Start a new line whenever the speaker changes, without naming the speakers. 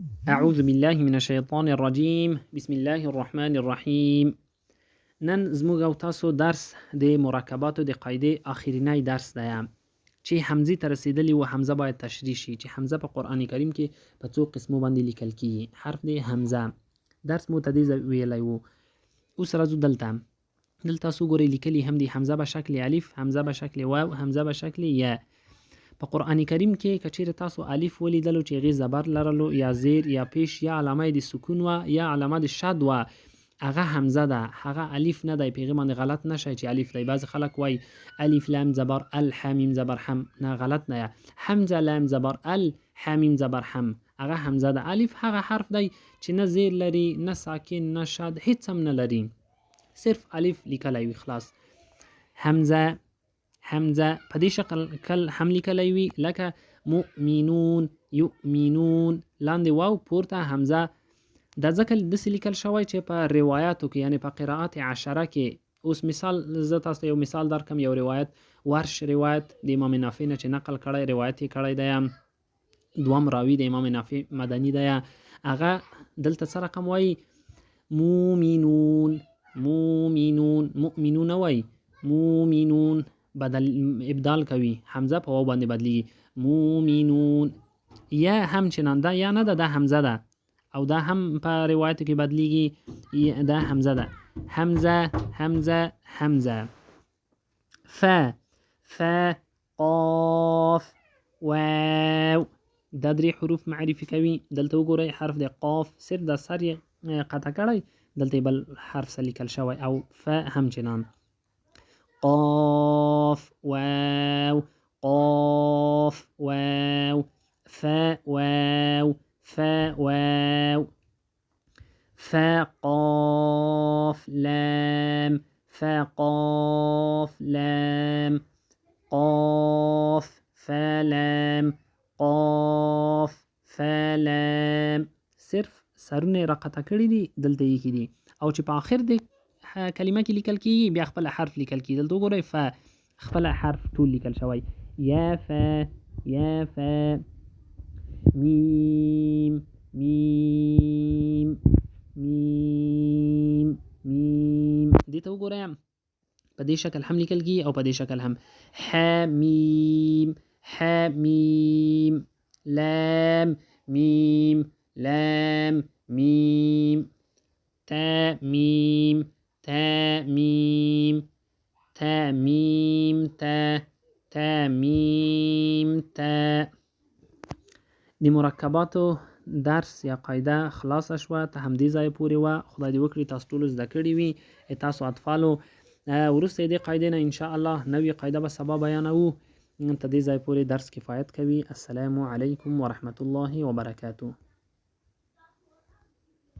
اعوذ بالله من الشیطان الرجیم. بسم الله الرحمن الرحیم. نن زموږ او تاسو درس د مرکباتو د قاعده اخرینی درس دی چې حمزه ته رسیدلی و. حمزه باید تشریح شي چې حمزه په قران کریم کې په څو قسمو باندې لیکل کیږي. حرف د حمزه درس متدیز ویلی وو. اوس راځو دلته تاسو ګورئ لیکلی هم دی حمزه به شکل الف، حمزه به شکل واو، حمزه به شکل یا. په قران کریم کې کچیر تاسو الف ولیدلو چې غي زبر لرلو یا زیر یا پیش یا علامه د سکون و یا علامه د شد و، هغه حمزه ده، هغه الف نه دی. پیغام غلط نشي چې الف دی. بعض خلک وای الف لام زبر ال حمیم زبر حم، نه غلط نه. حمزه لام زبر ال حمیم زبر حم، هغه حمزه ده. الف هغه حرف دی چې نه زیر لري نه ساکن نه شد، هیڅ هم نه لري، صرف الف لیکلی وي خلاص. حمزه په دې شکل کل هم لیکلی وي لکه مؤمنون یؤمنون، لاندې واو پورته حمزه. دا ځکه داسې لیکل شوی چې په روایاتو کې یعنی په قرائات عشره کې. اوس مثال زه تاسو ته یو مثال درکم. یو روایت ورش روایت د امام نافع نه چې نقل کړی روایت یې کړی دی، دوم راوی د امام نافع مدني دی. هغه دلته څه رقم وایي؟ مومنون مومنون، مؤمنون وایي مومنون، بدل ابدال کوي، حمزه په واو باندې بدلیږي. مومنون. یا هم چنان ده، یا نه ده، دا حمزه ده او دا هم په روایت کې بدلیږي، دا حمزه ده. حمزه حمزه حمزه. ف قاف واو، دا درې حروف معرفي کوي. دلته وګورئ حرف د قاف صرف د سر یې قطع کړی، دلته بل حرف سره لیکل شوی. او ف هم چنان. قاف واو قاف واو فاء واو فاء واو. فقاف لام فقاف لام. قاف فلام قاف فلام. صرف سرونه راقطع کړي دي، دلته یې کې دي. او چې په آخر د کلمه کې لیکل کیږي بیا خپل حرف لیکل کیږي. دلته وګورئ ف خپل حرف ټول لیکل شوی. یا ف یا ف. میم میم میم میم. دې ته وګورئ په دې شکل هم لیکل کیږي او په دې شکل هم. حمیم حمیم. لام میم لام میم. تمیم تمیم تمیم تا تمیم تا. د مرکباتو درس یا قاعده خلاصه شوه، ته همدې ځای پورې وه. خدای دې وکړي تاسو ټولو زده کړي وي. تاسو اطفالو وروسته دې قاعدې نه انشاءالله نوې قاعده به سبا بیانوو. ته دې ځای پورې درس کفایت کوي. السلام علیکم ورحمة الله وبرکاته.